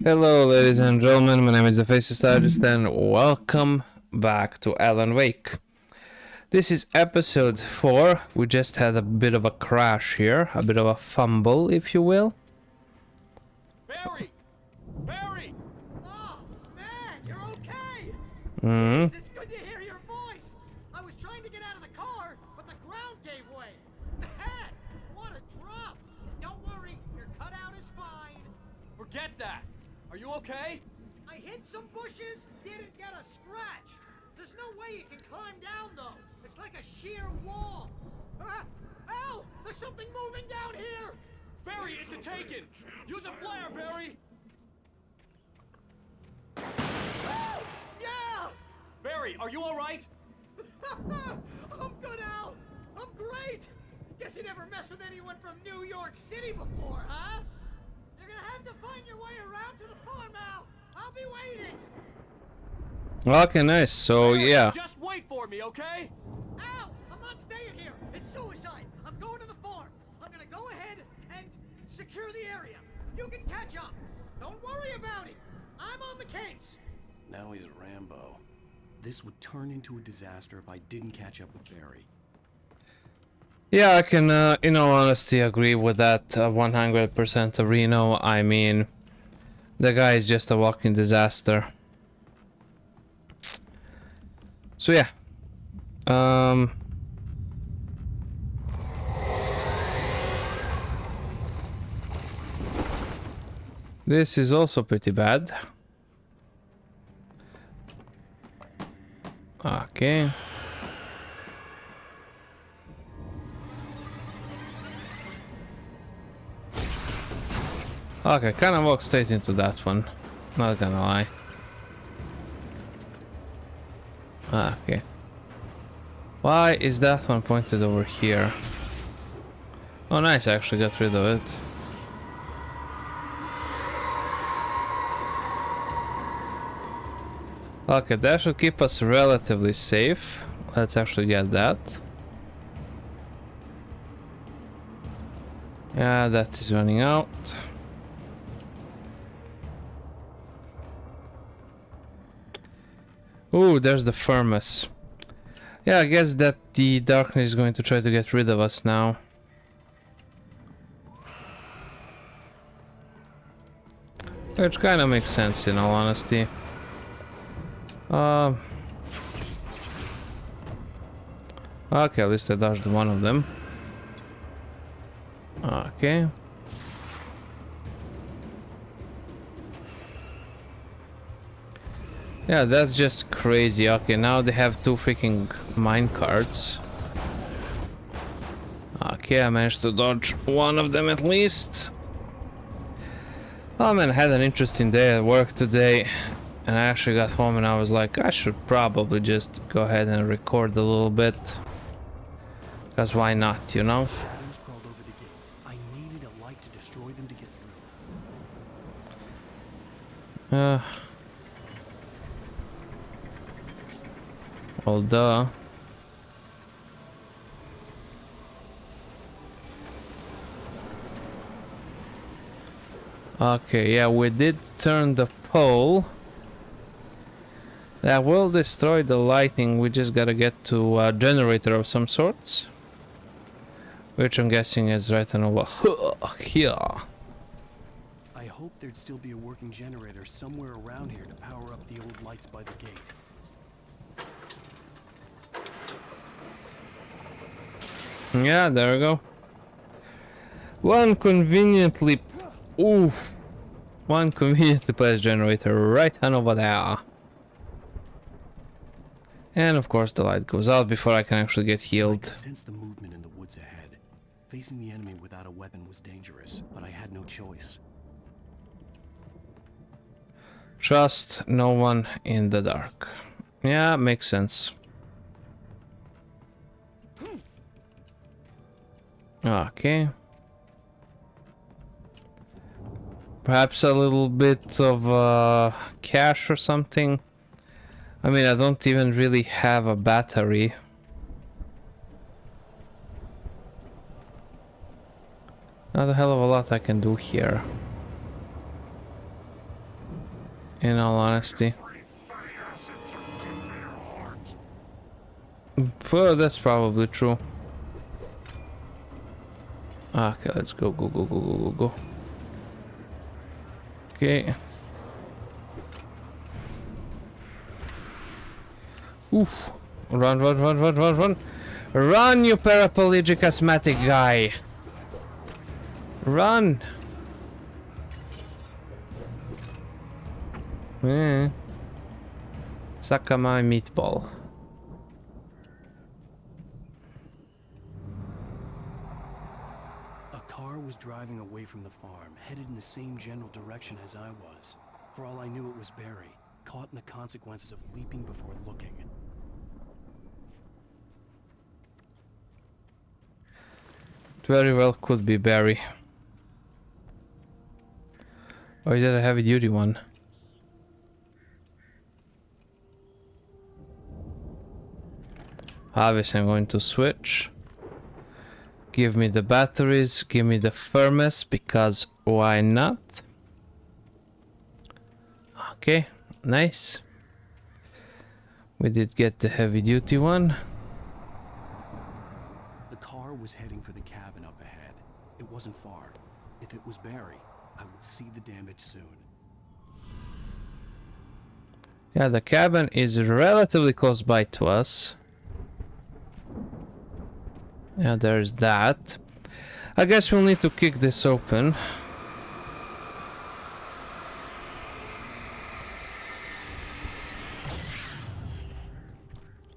Hello, ladies and gentlemen. My name is the Faces Artist, and welcome back to Alan Wake. This is episode 4. We just had a bit of a crash here, a bit of a fumble, if you will. Barry! Barry! Oh, man, you're okay! Hmm. Jeez, it's good to hear your voice! I was trying to get out of the car, but the ground gave way. Man, what a drop! Don't worry, your cutout is fine. Forget that! Are you okay? I hit some bushes, didn't get a scratch. There's no way you can climb down, though. It's like a sheer wall. Ah, Al, there's something moving down here! Barry, it's a Taken! Use a flare, Barry! Oh, yeah! Barry, are you alright? I'm good, Al. I'm great. Guess you never messed with anyone from New York City before, huh? You're gonna have to find your way around to the farm, Al. I'll be waiting. Okay, nice. So, Barry, yeah. Just wait for me, okay? Al, I'm not staying here. It's suicide. I'm going to the farm. I'm gonna go ahead and secure the area. You can catch up. Don't worry about it. I'm on the case. Now he's Rambo. This would turn into a disaster if I didn't catch up with Barry. Yeah, I can, in all honesty, agree with that 100%, Reno. I mean, the guy is just a walking disaster. So, yeah. This is also pretty bad. Okay. Okay, kind of walk straight into that one. Not gonna lie. Okay. Why is that one pointed over here? Oh, nice, I actually got rid of it. Okay, that should keep us relatively safe. Let's actually get that. Yeah, that is running out. Ooh, there's the furnace. Yeah, I guess that the darkness is going to try to get rid of us now. Which kind of makes sense, in all honesty. Okay, at least I dodged one of them. Okay. Yeah, that's just crazy. Okay, now they have 2 freaking mine carts. Okay, I managed to dodge one of them at least. Oh man, I had an interesting day at work today. And I actually got home and I was like, I should probably just go ahead and record a little bit. Because why not, you know? Shadows crawled over the gate. I needed a light to destroy them to get through. Well, duh. Okay, yeah, we did turn the pole. That will destroy the lighting. We just gotta get to a generator of some sorts. Which I'm guessing is right on over here. I hoped there'd still be a working generator somewhere around here to power up the old lights by the gate. Yeah, there we go. One conveniently placed generator right on over there. And of course the light goes out before I can actually get I healed. could sense the movement in the woods ahead. Facing the enemy without a weapon was dangerous, but I had no choice. Trust no one in the dark. Yeah, makes sense. Okay. Perhaps a little bit of cash or something. I mean, I don't even really have a battery. Not a hell of a lot I can do here. in all honesty. Well, that's probably true. Okay, let's go, go, go, go, go, go, go. Okay. Oof. Run, run, run, run, run, run. Run, you paraplegic asthmatic guy. Run. Suck on my meatball. A car was driving away from the farm, headed in the same general direction as I was. For all I knew, it was Barry, caught in the consequences of leaping before looking. It very well could be Barry. Or is that a heavy duty one? Obviously I'm going to switch. Give me the batteries, give me the furnace, because why not? Okay, nice. We did get the heavy duty one. The car was heading for the cabin up ahead. It wasn't far. If it was Barry, I would see the damage soon. Yeah, the cabin is relatively close by to us. Yeah, there's that. I guess we'll need to kick this open.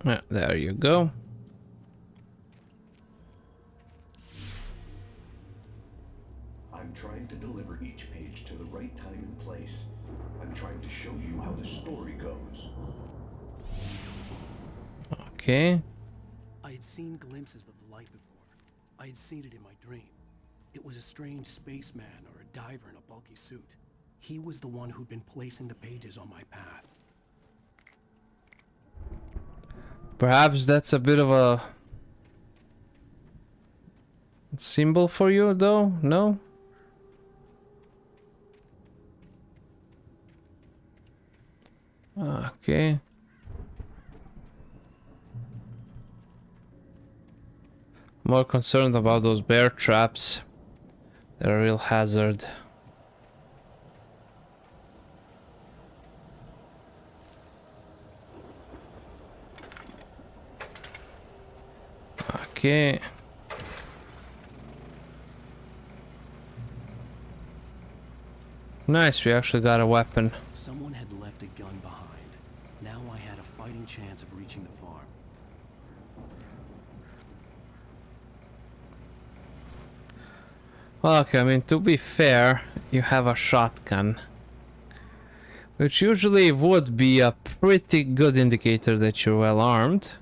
Yeah, there you go. I'm trying to deliver each page to the right time and place. I'm trying to show you how the story goes. Okay. I had seen glimpses of the light before. I had seen it in my dream. It was a strange spaceman or a diver in a bulky suit. He was the one who'd been placing the pages on my path. Perhaps that's a bit of a symbol for you, though? No? Okay. More concerned about those bear traps. They're a real hazard. Okay. Nice, we actually got a weapon. Someone had left a gun behind. Now I had a fighting chance of reaching the farm. Okay, I mean, to be fair, you have a shotgun, which usually would be a pretty good indicator that you're well armed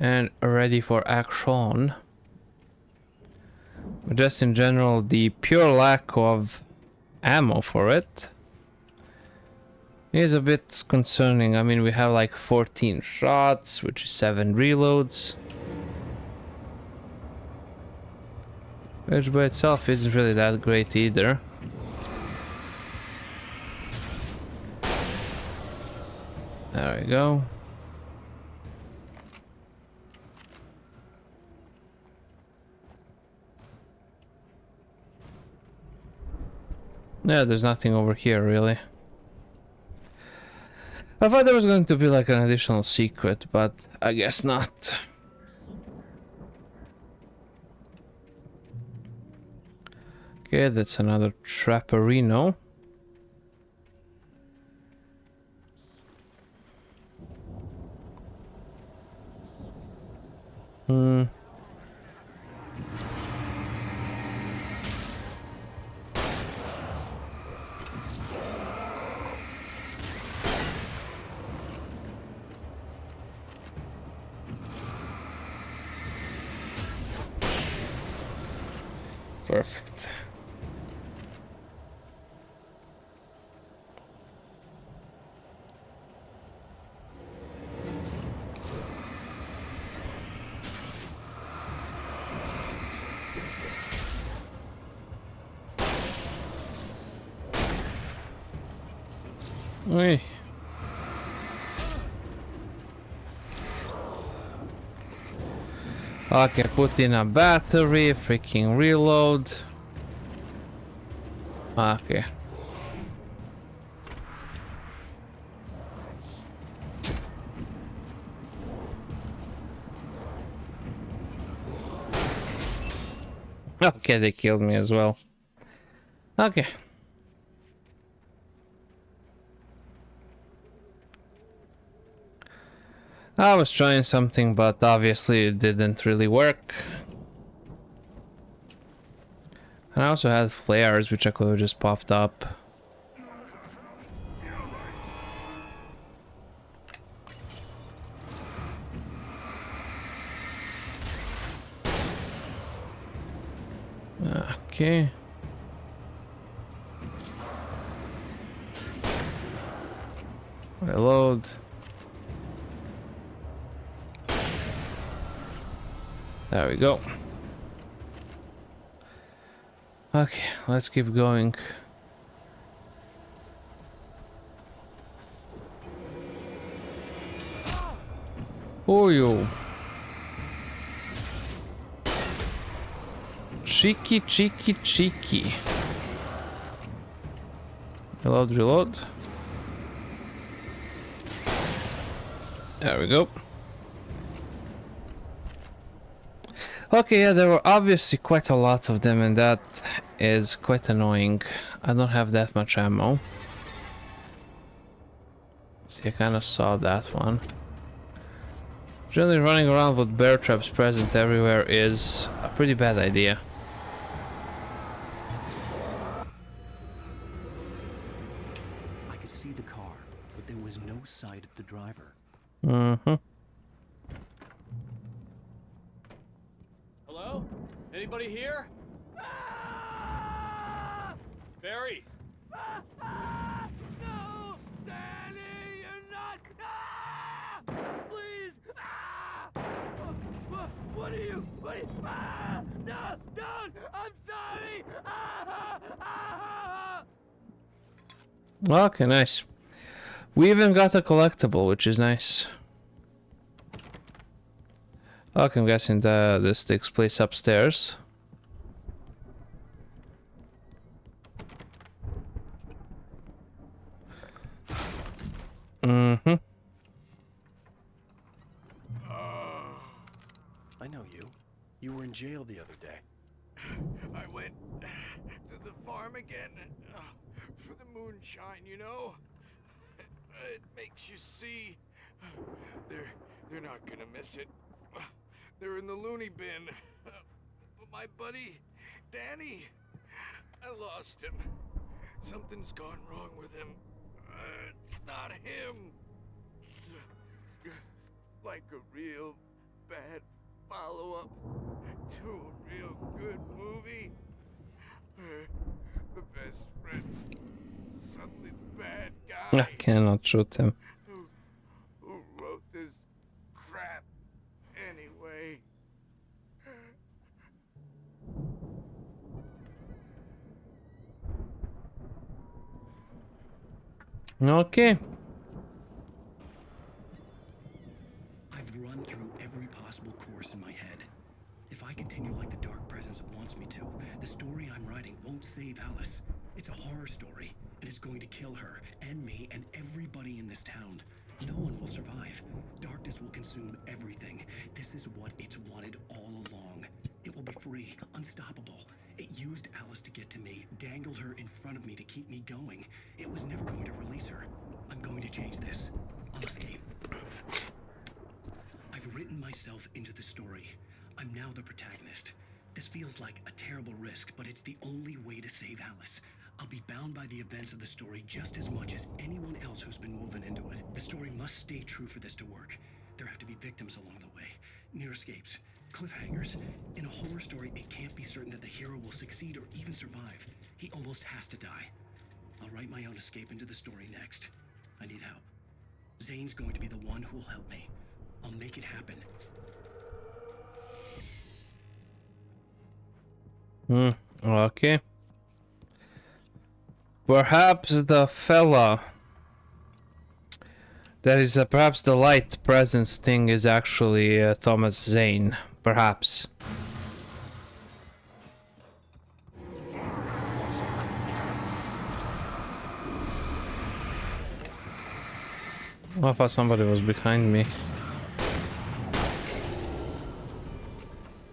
and ready for action. But just in general, the pure lack of ammo for it is a bit concerning. I mean, we have like 14 shots, which is 7 reloads. Which by itself isn't really that great either. There we go. Yeah, there's nothing over here really. I thought there was going to be like an additional secret, but I guess not. Okay, that's another Trapperino. Perfect. Oi. Okay, put in a battery, freaking reload. Okay. Okay, they killed me as well. Okay. I was trying something, but obviously it didn't really work. And I also had flares, which I could have just popped up. Okay. Reload. There we go. Okay, let's keep going. Oh, yo. Cheeky, cheeky, cheeky. Reload, reload. There we go. Okay, yeah, there were obviously quite a lot of them, and that is quite annoying. I don't have that much ammo. See, I kind of saw that one. Generally, running around with bear traps present everywhere is a pretty bad idea. I could see the car, but there was no sight of the driver. Mm-hmm. Hello? Anybody here? Barry! No! Danny, you're not! Please! What are you? No! Don't! I'm sorry! Okay, nice. We even got a collectible, which is nice. Okay, I'm guessing this takes place upstairs. Mm-hmm. I know you. You were in jail the other day. I went to the farm again for the moonshine, you know? It makes you see. They're not gonna miss it. They're in the loony bin. But my buddy, Danny, I lost him. Something's gone wrong with him. It's not him. Like a real bad follow-up to a real good movie. The best friend's suddenly the bad I guy. cannot shoot him. Who wrote this crap anyway? Okay. I've run through every possible course in my head. If I continue like the Dark Presence wants me to, the story I'm writing won't save Alice. It's a horror story, and it's going to kill her, and me, and everybody in this town. No one will survive. Darkness will consume everything. This is what it's wanted all along. It will be free, unstoppable. It used Alice to get to me, dangled her in front of me to keep me going. It was never going to release her. I'm going to change this. I'll escape. I've written myself into the story. I'm now the protagonist. This feels like a terrible risk, but it's the only way to save Alice. I'll be bound by the events of the story just as much as anyone else who's been woven into it. The story must stay true for this to work. There have to be victims along the way, near escapes, cliffhangers. In a horror story, it can't be certain that the hero will succeed or even survive. He almost has to die. I'll write my own escape into the story next. I need help. Zane's going to be the one who'll help me. I'll make it happen. Okay. Perhaps the fella That is perhaps the light presence thing is actually Thomas Zane, perhaps. I thought somebody was behind me.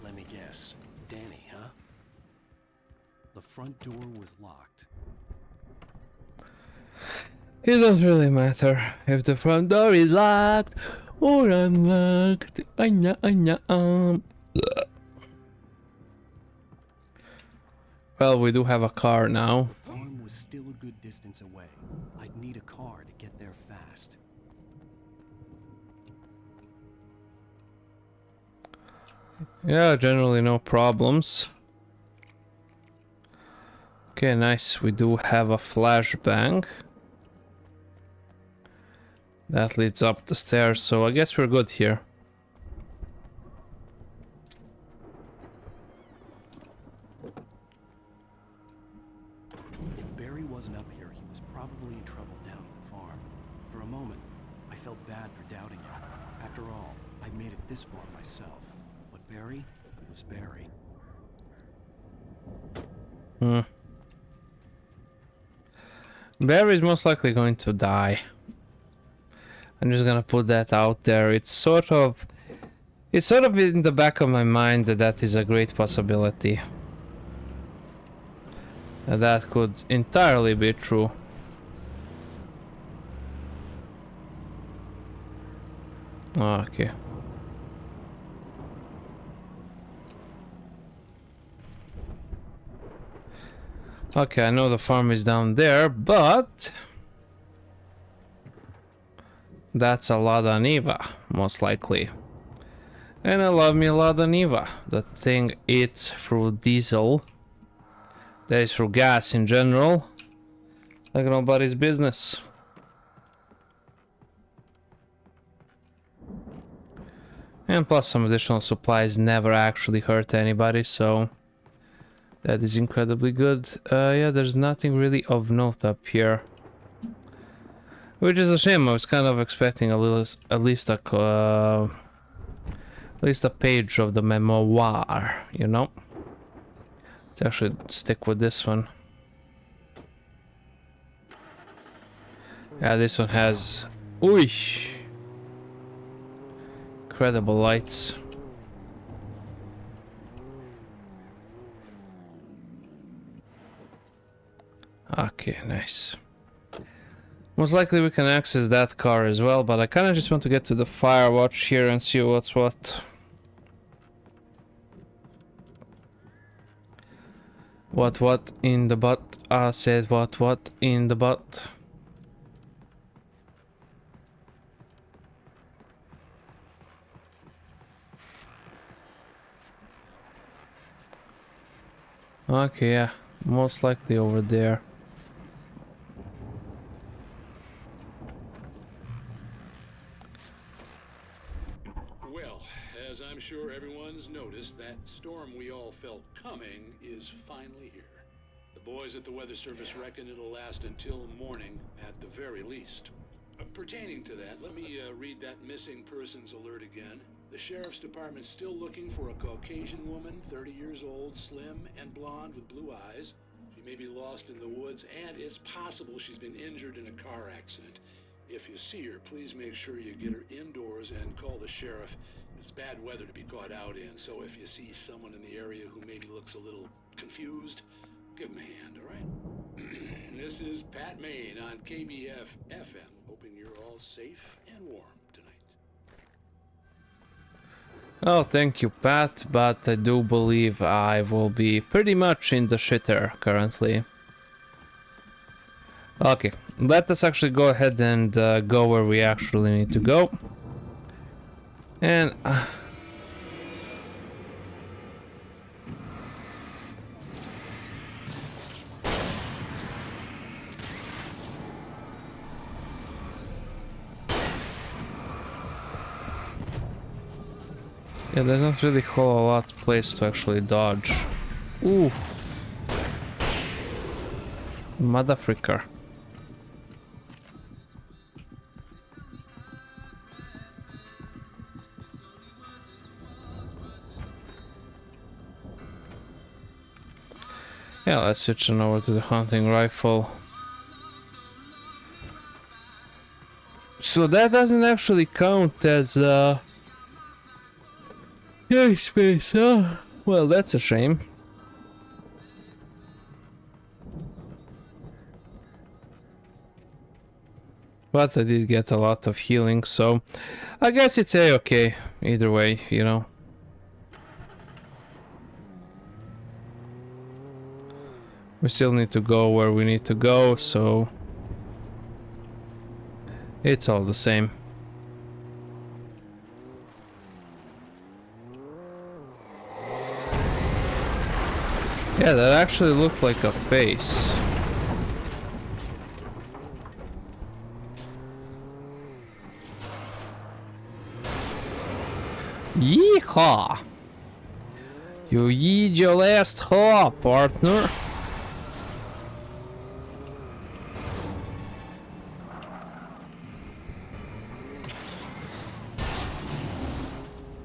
Let me guess. Danny, huh? The front door was locked. It doesn't really matter if the front door is locked or unlocked. Well, we do have a car now. The farm was still a good distance away. I'd need a car to get there fast. Yeah, generally no problems. Okay, nice. We do have a flashbang. That leads up the stairs, so I guess we're good here. If Barry wasn't up here, he was probably in trouble down at the farm. For a moment, I felt bad for doubting him. After all, I made it this far myself. But Barry was Barry. Barry's most likely going to die. I'm just gonna put that out there. It's sort of in the back of my mind that that is a great possibility. That could entirely be true. Okay. Okay, I know the farm is down there, but that's a Lada Niva, most likely. And I love me a Lada Niva. That thing eats through diesel. That is through gas in general. Like nobody's business. And plus some additional supplies never actually hurt anybody, so that is incredibly good. Yeah, there's nothing really of note up here. Which is a shame. I was kind of expecting at least a page of the memoir, you know? Let's actually stick with this one. Yeah, this one has incredible lights. Okay, nice. Most likely we can access that car as well, but I kind of just want to get to the Firewatch here and see what's what. What in the butt? I said what in the butt? Okay, yeah, most likely over there. Well, as I'm sure everyone's noticed, that storm we all felt coming is finally here. The boys at the Weather Service reckon it'll last until morning at the very least. Pertaining to that, let me read that missing persons alert again. The Sheriff's Department's still looking for a Caucasian woman, 30 years old, slim and blonde with blue eyes. She may be lost in the woods, and it's possible she's been injured in a car accident. If you see her, please make sure you get her indoors and call the sheriff. It's bad weather to be caught out in, so if you see someone in the area who maybe looks a little confused, give him a hand, all right? This is Pat Maine on KBF FM, hoping you're all safe and warm tonight. Oh, thank you, Pat, but I do believe I will be pretty much in the shitter currently. Okay, let us actually go ahead and go where we actually need to go. And yeah, there's not really a whole lot of place to actually dodge. Ooh. Motherfricker. Yeah, let's switch on over to the hunting rifle. So that doesn't actually count as airspace, huh? Well, that's a shame. But I did get a lot of healing, so I guess it's a-okay either way, you know. We still need to go where we need to go, so it's all the same. Yeah, that actually looked like a face. Yeehaw! You yeed your last haw, partner.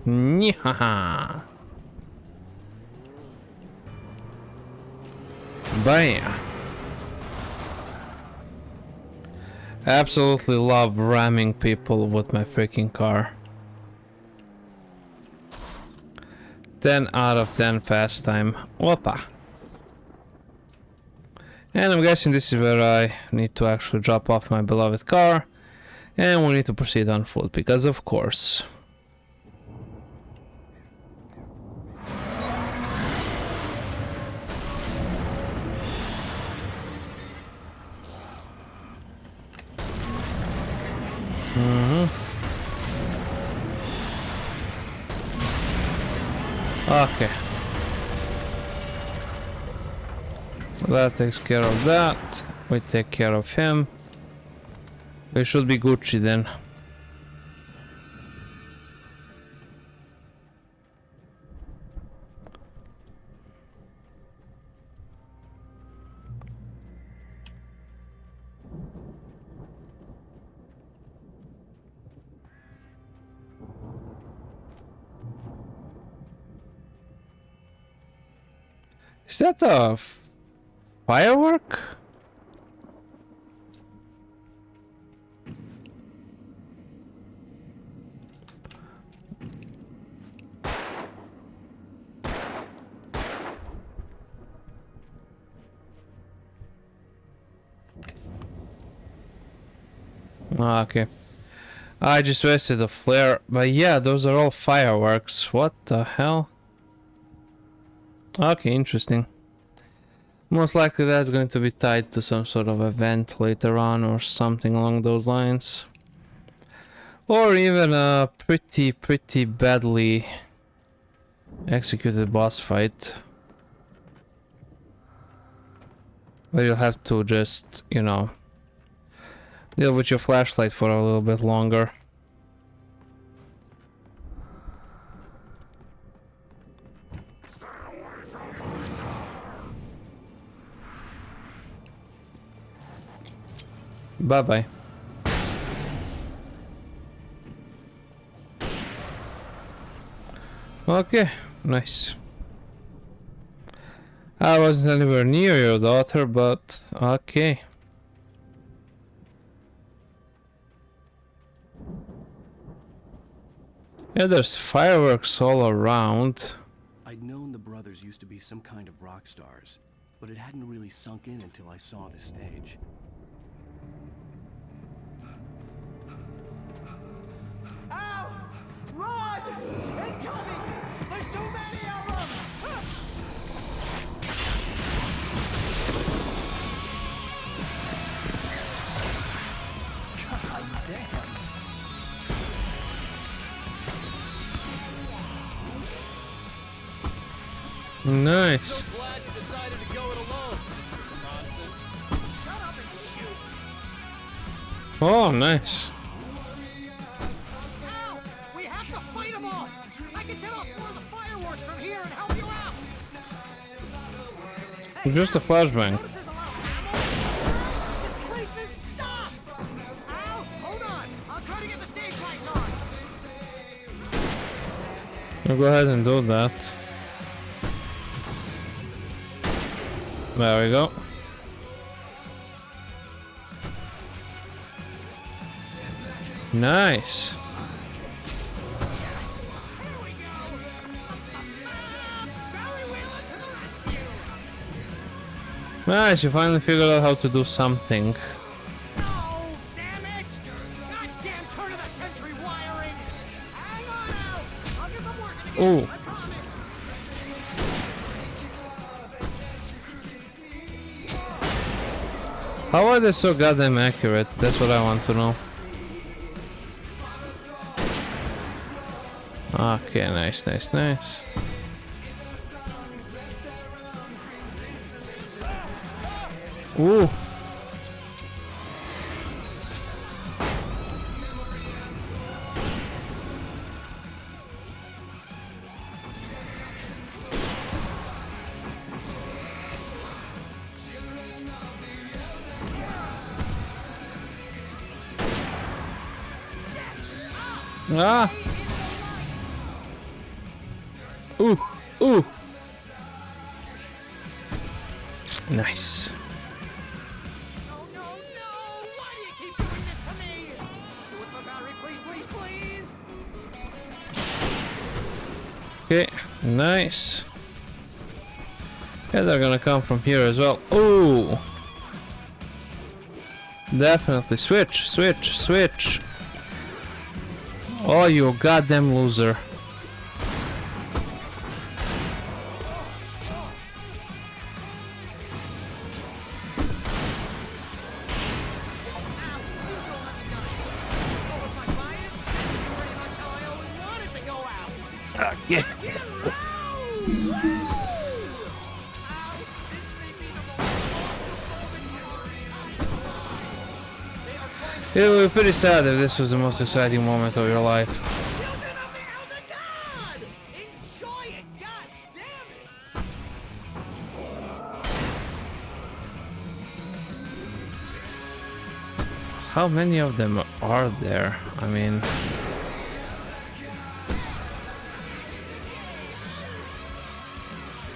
Nyhaha! Bam! Absolutely love ramming people with my freaking car. 10 out of 10 pastime. Whoppa! And I'm guessing this is where I need to actually drop off my beloved car. And we need to proceed on foot, because of course. Okay. That takes care of that. We take care of him. We should be Gucci then. Is that a firework? Okay. I just wasted a flare, but yeah, those are all fireworks. What the hell? Okay, interesting. Most likely that's going to be tied to some sort of event later on or something along those lines. Or even a pretty badly executed boss fight. But you'll have to just, you know, deal with your flashlight for a little bit longer. Bye-bye. Okay, nice. I wasn't anywhere near your daughter, but okay. Yeah, there's fireworks all around. I'd known the brothers used to be some kind of rock stars, but it hadn't really sunk in until I saw the stage. Ow! Run! Incoming! There's too many of them! God damn! Nice. Glad you decided to go it alone, Mr. Bronson. Shut up and shoot! Oh, nice. Ow! We have to fight them all! I can set off more of the fireworks from here and help you out! Hey, Just a flashbang. notice there's a lot of ammo? This place is stopped! Ow! Hold on! I'll try to get the stage lights on! I'll go ahead and do that. There we go. Nice. Nice, you finally figured out how to do something. No, damn it! Goddamn turn of the century wiring! Hang on out! I'll get them working again. Ooh. I promise. How are they so goddamn accurate? That's what I want to know. Okay, nice, nice, nice. Ooh. Ah. Ooh. Ooh. Nice. No, no, no! Why do you keep doing this to me? Do it for Valerie, please, please, please! Okay, nice. Yeah, they're gonna come from here as well. Ooh. Definitely. Switch, switch, switch. Oh, you goddamn loser. Yeah. It would be pretty sad if this was the most exciting moment of your life. Children of the Elder God! Enjoy it! God damn it! How many of them are there? I mean...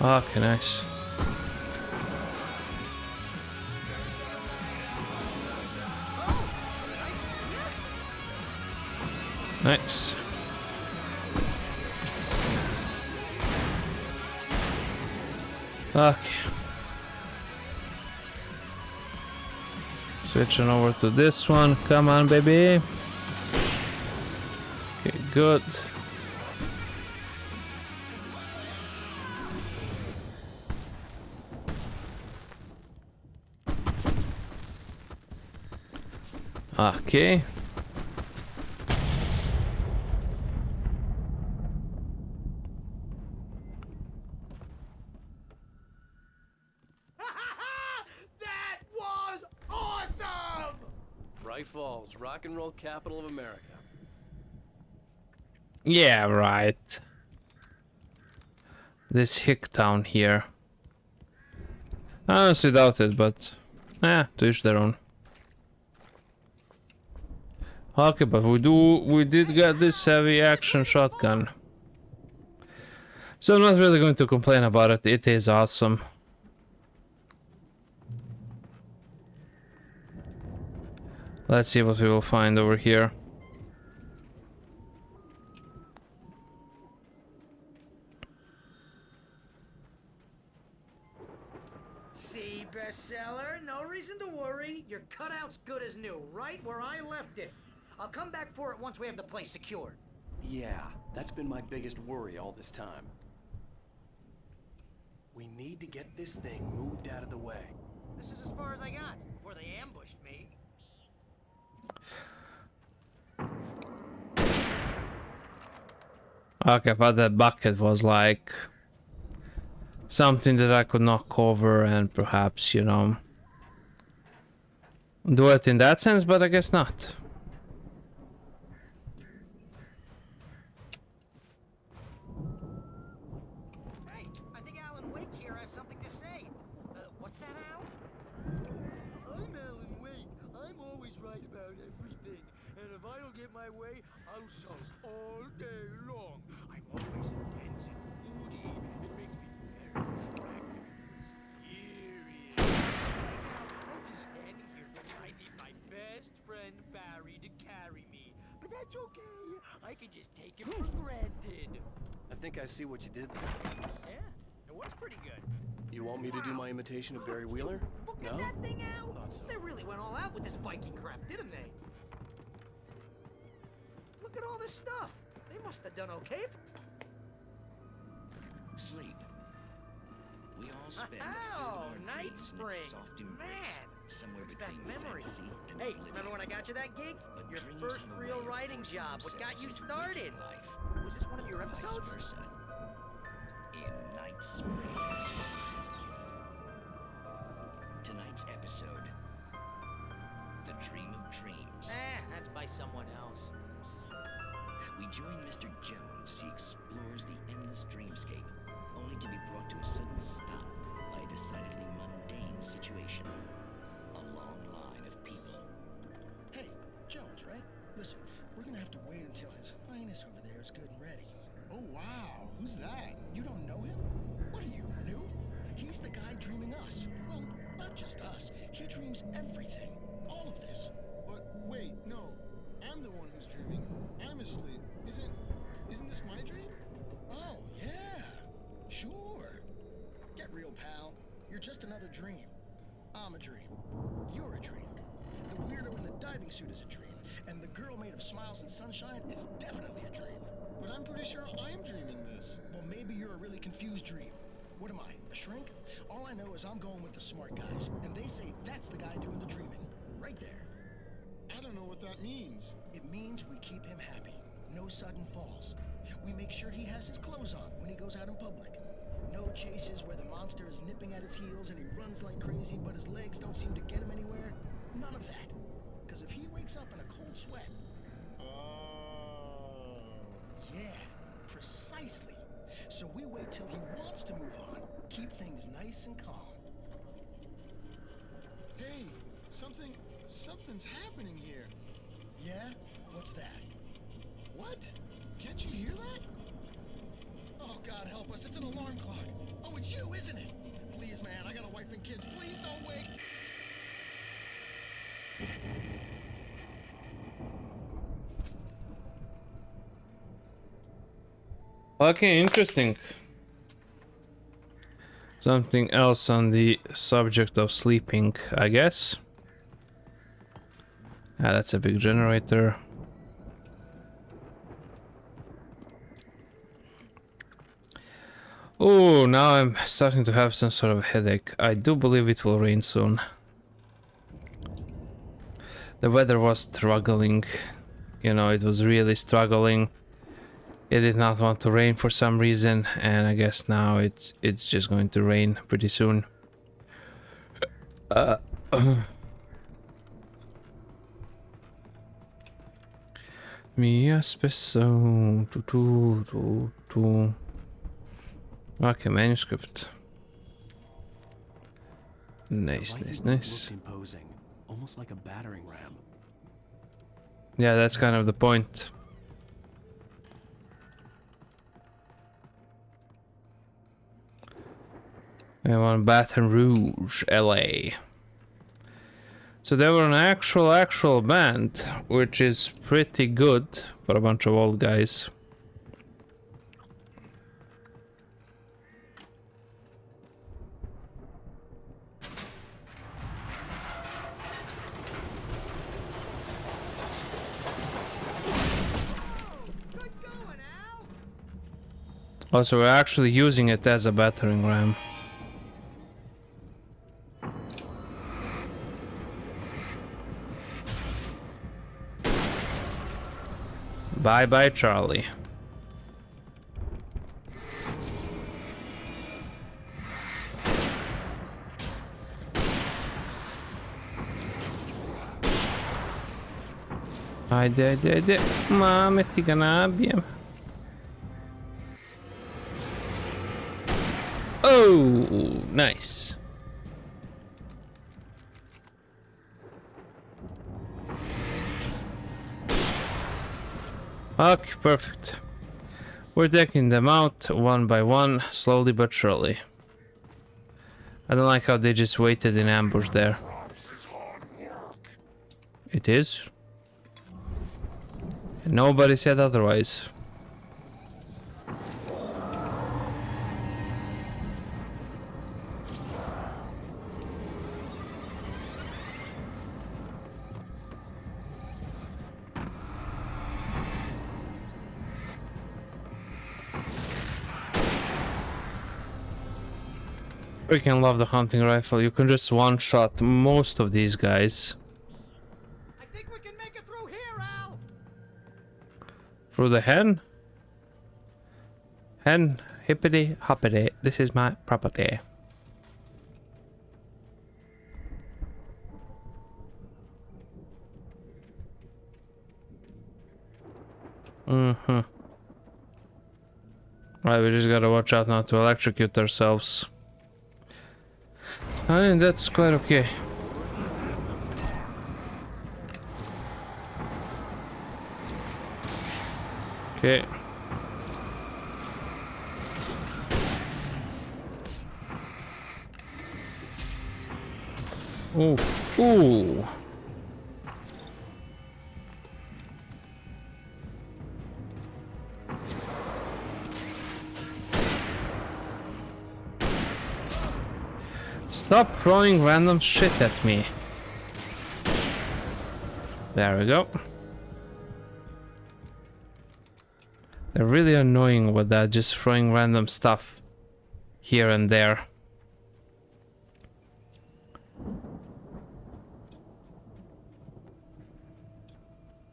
Okay, nice. Nice. Okay. Switching over to this one. Come on, baby. Okay, good. Okay. That was awesome! Bright Falls, rock and roll capital of America. Yeah, right. This hick town here. I honestly doubt it, but to each their own. Okay, but we did get this heavy action shotgun. So I'm not really going to complain about it. It is awesome. Let's see what we will find over here. See, bestseller, no reason to worry. Your cutout's good as new, right where I left it. I'll come back for it once we have the place secured. Yeah, that's been my biggest worry all this time. We need to get this thing moved out of the way. This is as far as I got before they ambushed me. Okay, but that bucket was like something that I could knock over and perhaps, you know, do it in that sense, but I guess not. Hey, I think Alan Wake here has something to say. What's that, Al? I'm Alan Wake. I'm always right about everything. And if I don't get my way, I'll sulk all day long. I'm always intense and moody. It makes me very attractive and That's okay. I can just take it for granted. I think I see what you did there. Yeah, it was pretty good. You want me to do my imitation of Barry Wheeler? Look No? at that thing out! Thought so. They really went all out with this Viking crap, didn't they? Look at all this stuff. They must have done okay. Sleep. We all spend a third Oh, of our Night dreams in its Springs, soft embrace, man. somewhere Brings back between memories. fantasy and Hey, oblivion. remember when I got you that gig? But Your dreams first have a real way of writing forcing job. What got themselves you into started? waking life, Was this one of your vice episodes? versa. In Night Springs. Tonight's episode, The Dream of Dreams. That's by someone else. We join Mr. Jones as he explores the endless dreamscape, only to be brought to a sudden stop by a decidedly mundane situation. A long line of people. Hey, Jones, right? Listen, we're gonna have to wait until His Highness over there is good and ready. Oh, wow. Who's that? You don't know him? What are you, new? He's the guy dreaming us. Well, not just us. He dreams everything. All of this. But wait, no. I'm the one who's dreaming. I'm asleep. Isn't this my dream? Oh, yeah. Sure. Get real, pal. You're just another dream. I'm a dream. You're a dream. The weirdo in the diving suit is a dream. And the girl made of smiles and sunshine is definitely a dream. But I'm pretty sure I'm dreaming this. Well, maybe you're a really confused dream. What am I, a shrink? All I know is I'm going with the smart guys, and they say that's the guy doing the dreaming. Right there. I don't know what that means. It means we keep him happy. No sudden falls. We make sure he has his clothes on when he goes out in public. No chases where the monster is nipping at his heels and he runs like crazy, but his legs don't seem to get him anywhere. None of that. Because if he wakes up in a cold sweat, Oh. yeah, precisely. So we wait till he wants to move on. Keep things nice and calm. Hey, something's happening here. Yeah? What's that? What? Can't you hear that? Oh, God help us, it's an alarm clock. Oh, it's you, isn't it? Please, man, I got a wife and kids. Please don't wait. Okay, interesting. Something else on the subject of sleeping, I guess. Ah, that's a big generator. Oh, now I'm starting to have some sort of headache. I do believe it will rain soon. The weather was struggling. You know, it was really struggling. It did not want to rain for some reason, and I guess now it's just going to rain pretty soon. Mi aspesso. Okay, manuscript. Nice, The nice, Viking nice. looked imposing, almost like a battering ram. Yeah, that's kind of the point. I want Baton Rouge, LA. So they were an actual band, which is pretty good for a bunch of old guys. Good going, Al. Also, we're actually using it as a battering ram. Bye bye, Charlie. Ajde. Mame, ti ga nabijem. Oh, nice. Okay, perfect. We're taking them out one by one, slowly but surely. I don't like how they just waited in ambush there. It is. Nobody said otherwise. Freaking love the hunting rifle. You can just one-shot most of these guys. I think we can make it through here, Al. Through the hen? Hen, hippity hoppity. This is my property. Mm-hmm. Right, we just gotta watch out not to electrocute ourselves. I mean, that's quite okay. Okay. Ooh. Ooh. Stop throwing random shit at me. There we go. They're really annoying with that, just throwing random stuff here and there.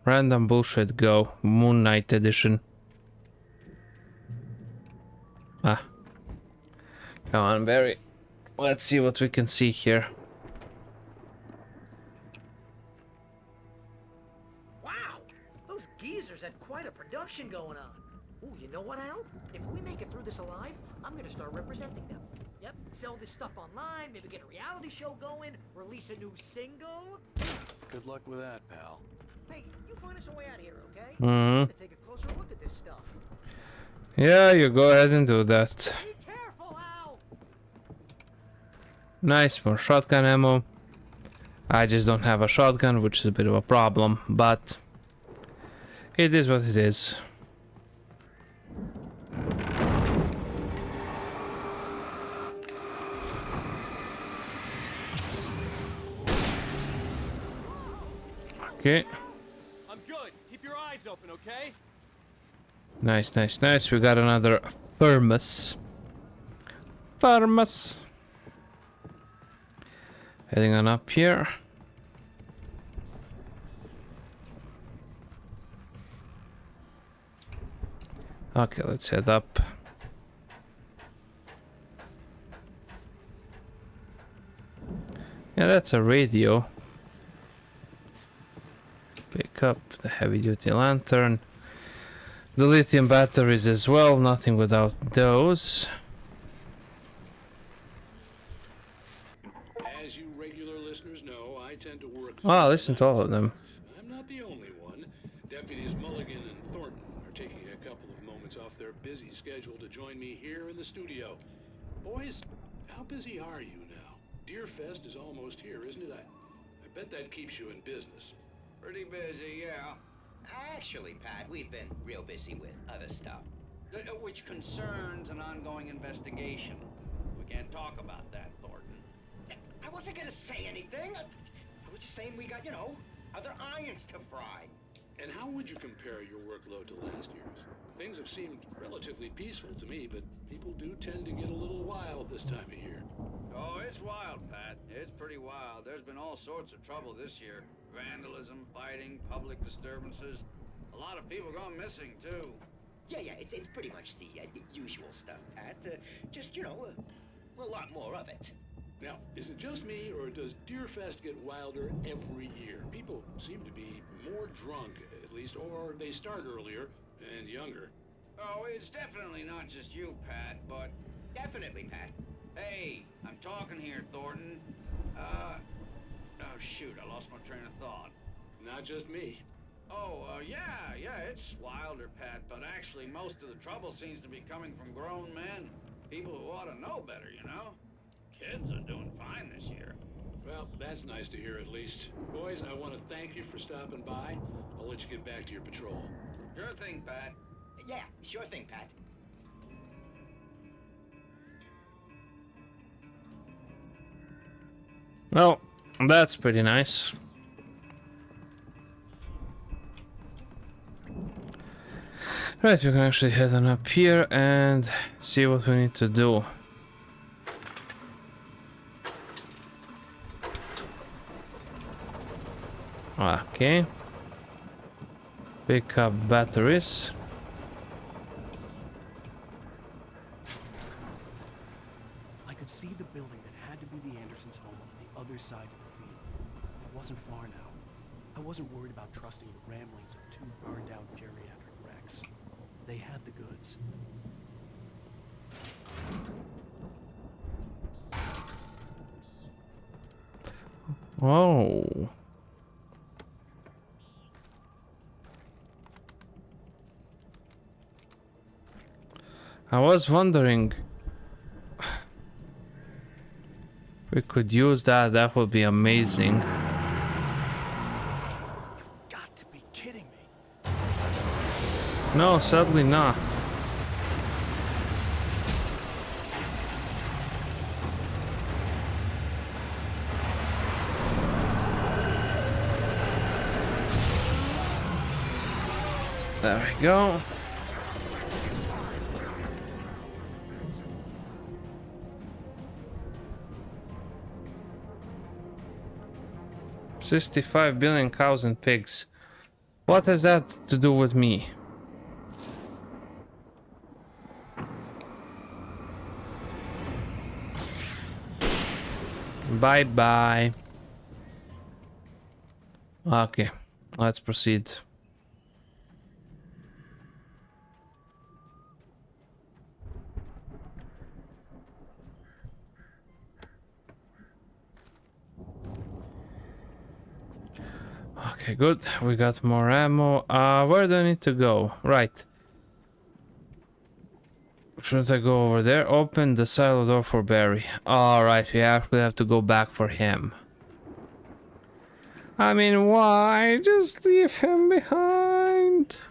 Random bullshit go. Moon Knight edition. Ah. Come on, Barry. Let's see what we can see here. Wow, those geezers had quite a production going on. Ooh, you know what, Al? If we make it through this alive, I'm gonna start representing them. Yep, sell this stuff online, maybe get a reality show going, release a new single. Good luck with that, pal. Hey, you find us a way out of here, okay? Mm-hmm. Take a closer look at this stuff. Yeah, you go ahead and do that. Be careful, Al! Nice, more shotgun ammo. I just don't have a shotgun, which is a bit of a problem, but it is what it is. Okay. I'm good. Keep your eyes open, okay? Nice, nice, nice. We got another thermos. Thermos. Heading on up here. Okay, let's head up. Yeah, that's a radio. Pick up the heavy duty lantern. The lithium batteries as well, nothing without those. As you regular listeners know, I tend to work... Ah, listen to all of them. I'm not the only one. Deputies Mulligan and Thornton are taking a couple of moments off their busy schedule to join me here in the studio. Boys, how busy are you now? Deerfest is almost here, isn't it? I bet that keeps you in business. Pretty busy, yeah. Actually, Pat, we've been real busy with other stuff, which concerns an ongoing investigation. We can't talk about that, Thornton. I wasn't gonna say anything. I was just saying we got, you know, other irons to fry. And how would you compare your workload to last year's? Things have seemed relatively peaceful to me, but people do tend to get a little wild this time of year. Oh, it's wild, Pat. It's pretty wild. There's been all sorts of trouble this year. Vandalism, fighting, public disturbances. A lot of people gone missing, too. Yeah, it's pretty much the usual stuff, Pat. Just, you know, a lot more of it. Now, is it just me, or does Deerfest get wilder every year? People seem to be more drunk, at least, or they start earlier and younger. Oh, it's definitely not just you, Pat, but... Definitely, Pat. Hey, I'm talking here, Thornton. Oh, shoot, I lost my train of thought. Not just me. Oh, yeah, it's wilder, Pat, but actually most of the trouble seems to be coming from grown men. People who ought to know better, you know? Kids are doing fine this year. Well, that's nice to hear at least. Boys, I want to thank you for stopping by. I'll let you get back to your patrol. Sure thing, Pat. Yeah, sure thing, Pat. Well, that's pretty nice. Right, we can actually head on up here and see what we need to do. Okay. Pick up batteries. I could see the building that had to be the Andersons' home on the other side of the field. It wasn't far now. I wasn't worried about trusting the ramblings of two burned-out geriatric wrecks. They had the goods. Whoa. I was wondering we could use that. That would be amazing. Got to be kidding me. No, sadly not. There we go. $65 billion cows and pigs. What has that to do with me? Bye bye. Okay, let's proceed. Okay, good. We got more ammo. Where do I need to go? Right. Shouldn't I go over there? Open the silo door for Barry. Alright, we actually have to go back for him. I mean, why? Just leave him behind.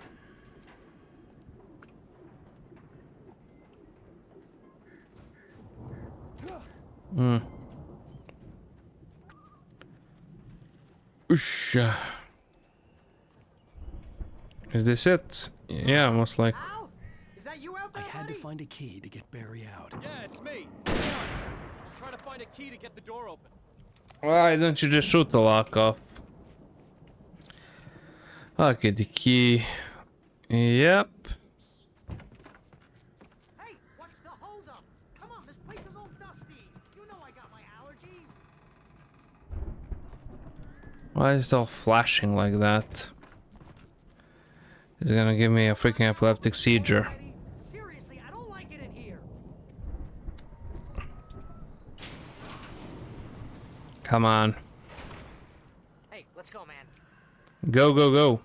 Oosh. Is this it? Yeah, most like. Al? Is that you out I there, had to buddy? find a key to get Barry out. Yeah, it's me. Hang on. I'm trying to find a key to get the door open. Why don't you just shoot the lock off? Okay, the key. Yep. Hey, what's the holdup? Come on, this place is all dusty. You know I got my allergies. Why is it all flashing like that? It's gonna give me a freaking epileptic seizure. Seriously, I don't like it in here. Come on. Hey, let's go, man. Go, go, go.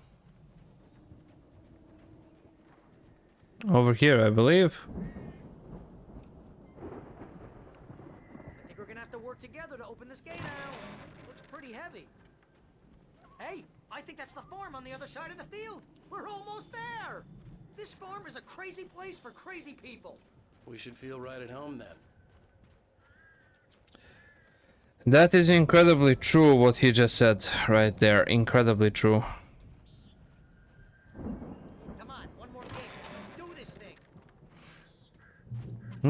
Over here, I believe. I think we're gonna have to work together to open this gate now. Looks pretty heavy. Hey, I think that's the farm on the other side of the field. We're almost there. This farm is a crazy place for crazy people. We should feel right at home then. That is incredibly true what he just said right there. Incredibly true. Come on, one more kick. Let's do this thing.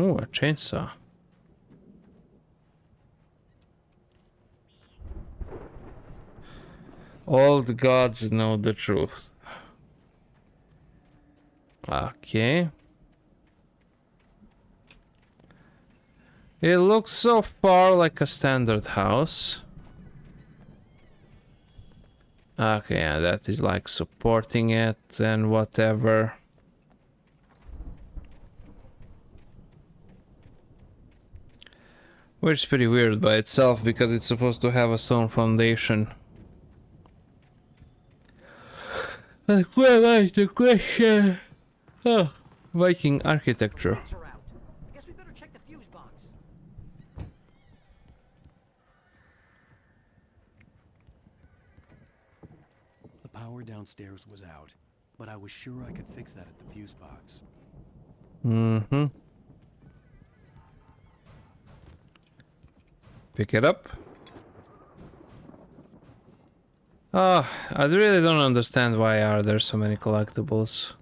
Ooh, a chainsaw. All the gods know the truth. Okay. It looks so far like a standard house. Okay, yeah, that is like supporting it and whatever. Which is pretty weird by itself because it's supposed to have a stone foundation. But where lies the question? Oh, Viking architecture. Lights are out. I guess we better check the fuse box. power downstairs was out, but I was sure I could fix that at the fuse box. Mm-hmm. Pick it up. Oh, I really don't understand why are there so many collectibles.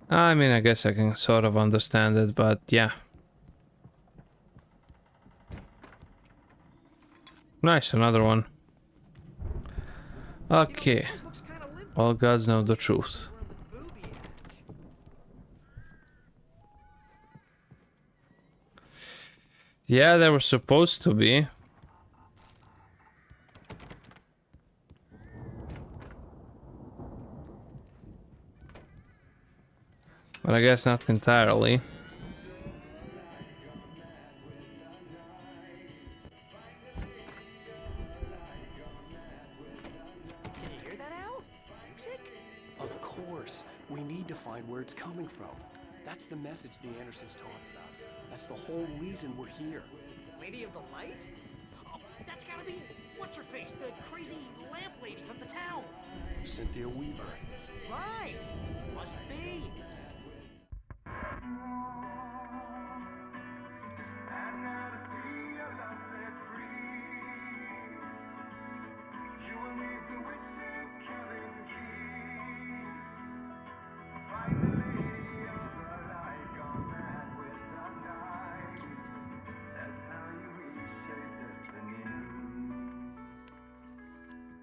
I mean, I guess I can sort of understand it, but yeah. Nice, another one. Okay. All gods know the truth. Yeah, they were supposed to be. But I guess not entirely. Can you hear that, Al? Music? Of course. We need to find where it's coming from. That's the message the Andersons talked about. That's the whole reason we're here. Lady of the Light? Oh, that's gotta be what's-her-face, the crazy lamp lady from the town. Cynthia Weaver. Right. Must be.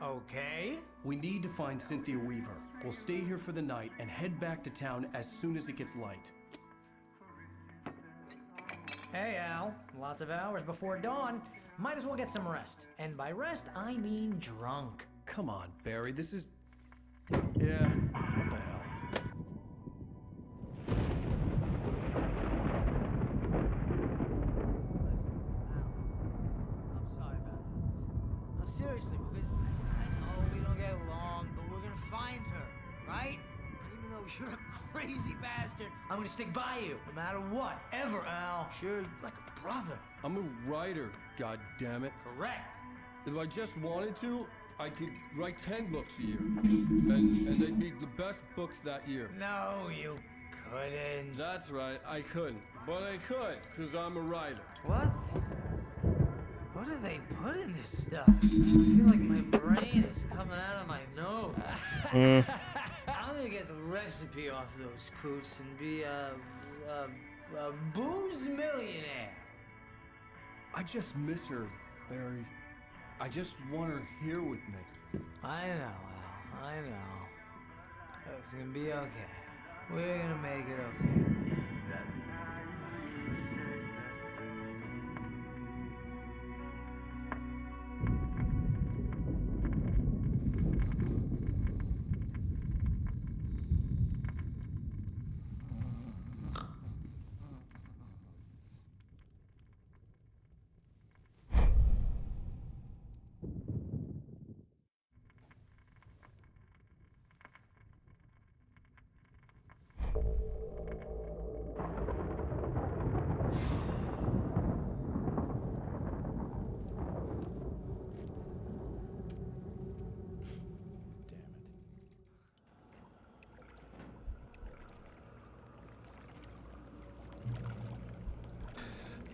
Okay. We need to find Cynthia Weaver. We'll stay here for the night and head back to town as soon as it gets light. Hey, Al. Lots of hours before dawn. Might as well get some rest. And by rest, I mean drunk. Come on, Barry, this is... Yeah, what the hell? Seriously, because I know we don't get along, but we're gonna find her, right? And even though you're a crazy bastard, I'm gonna stick by you, no matter what, ever, Al. Sure, like a brother. I'm a writer, goddammit. Correct. If I just wanted to, I could write 10 books a year. And they'd be the best books that year. No, you couldn't. That's right, I couldn't. But I could, because I'm a writer. What? What do they put in this stuff? I feel like my brain is coming out of my nose. I'm gonna get the recipe off those coots and be a booze millionaire. I just miss her, Barry. I just want her here with me. I know, Al. I know. It's gonna be okay. We're gonna make it okay.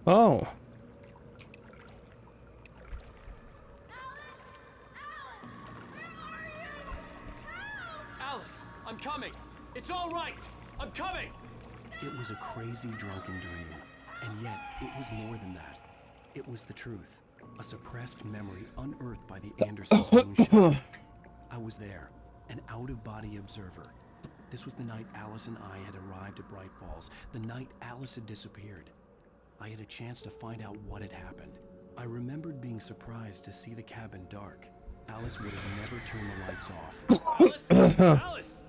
Oh. Alice, I'm coming. It's all right. I'm coming. It was a crazy drunken dream, and yet it was more than that. It was the truth, a suppressed memory unearthed by the Andersons' moonshine. I was there, an out-of-body observer. This was the night Alice and I had arrived at Bright Falls, the night Alice had disappeared. I had a chance to find out what had happened. I remembered being surprised to see the cabin dark. Alice would have never turned the lights off. Alice! Alice!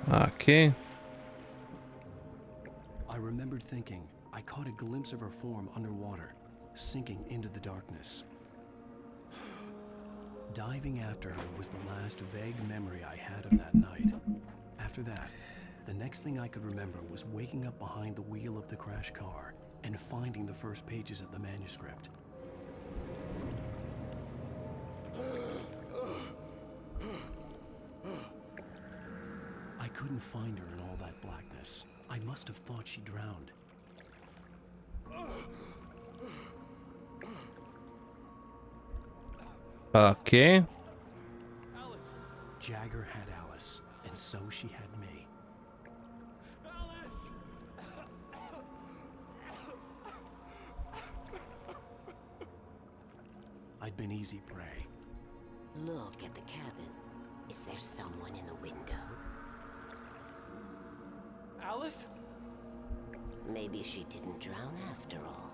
Okay. I remembered thinking I caught a glimpse of her form underwater, sinking into the darkness. Diving after her was the last vague memory I had of that night. After that, the next thing I could remember was waking up behind the wheel of the crashed car and finding the first pages of the manuscript. I couldn't find her in all that blackness. I must have thought she drowned. Okay. Jagger had Alice, and so she had me. I'd been easy prey. Look at the cabin. Is there someone in the window? Alice? Maybe she didn't drown after all.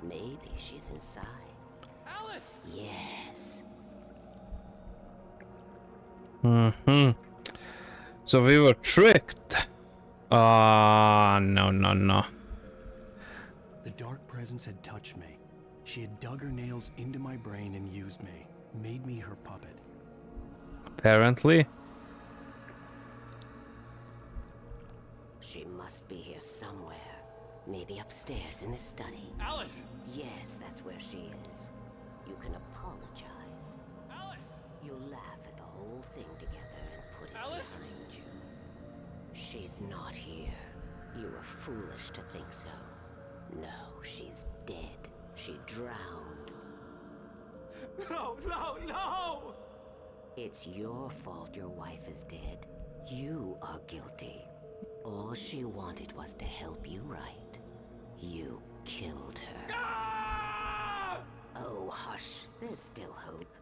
Maybe she's inside. Alice! Yes. So we were tricked. No. The dark presence had touched me. She had dug her nails into my brain and used me. Made me her puppet. Apparently. She must be here somewhere. Maybe upstairs in the study. Alice! Yes, that's where she is. You can apologize. Alice! You'll laugh at the whole thing together and put it Alice? behind you. She's not here. You were foolish to think so. No, she's dead. She drowned. No! It's your fault your wife is dead. You are guilty. All she wanted was to help you right. You killed her. Ah! Oh, hush. There's still hope.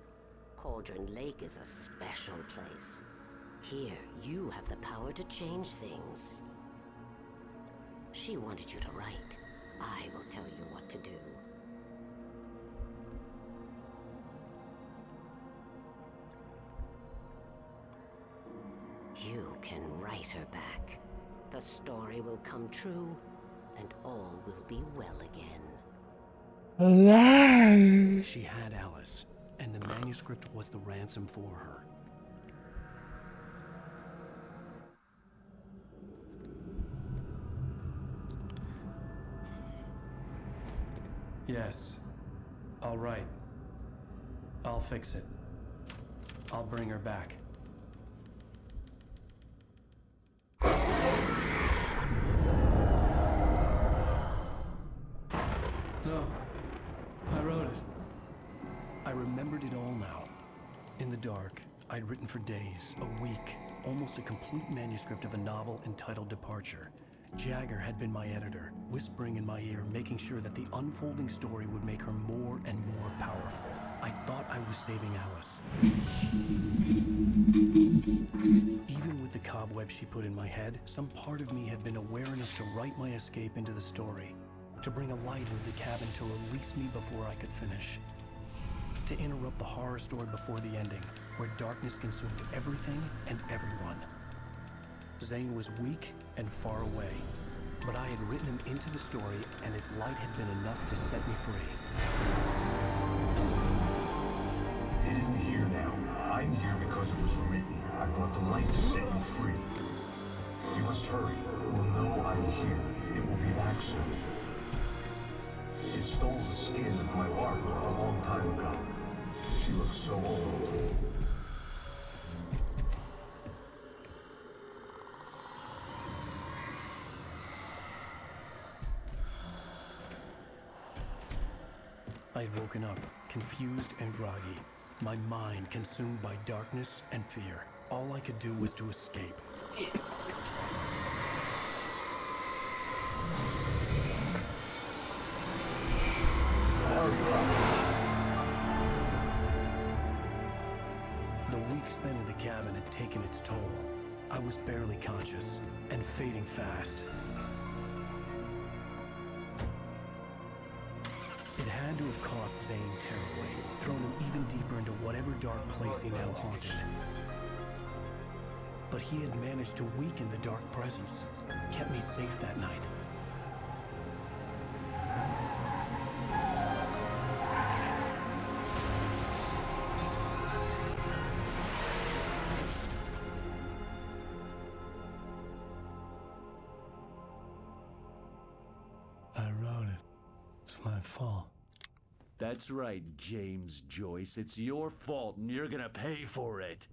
Cauldron Lake is a special place. Here, you have the power to change things. She wanted you to write. I will tell you what to do. You can write her back. The story will come true, and all will be well again. She had Alice, and the manuscript was the ransom for her. Yes. All right. I'll fix it. I'll bring her back. No. I wrote it. I remembered it all now. In the dark, I'd written for days, a week, almost a complete manuscript of a novel entitled Departure. Jagger had been my editor, whispering in my ear, making sure that the unfolding story would make her more and more powerful. I thought I was saving Alice. Even with the cobweb she put in my head, some part of me had been aware enough to write my escape into the story, to bring a light into the cabin to release me before I could finish, to interrupt the horror story before the ending, where darkness consumed everything and everyone. Zane was weak and far away, but I had written him into the story, and his light had been enough to set me free. It isn't here now. I'm here because it was written. I brought the light to set you free. You must hurry. It will know I'm here. It will be back soon. It stole the skin of my Barbara a long time ago. She looks so old. I had woken up, confused and groggy, my mind consumed by darkness and fear. All I could do was to escape. The week spent in the cabin had taken its toll. I was barely conscious and fading fast. It had to have cost Zane terribly, thrown him even deeper into whatever dark place he now haunted. But he had managed to weaken the dark presence, kept me safe that night. I wrote my fault. That's right, James Joyce. It's your fault, and you're gonna pay for it.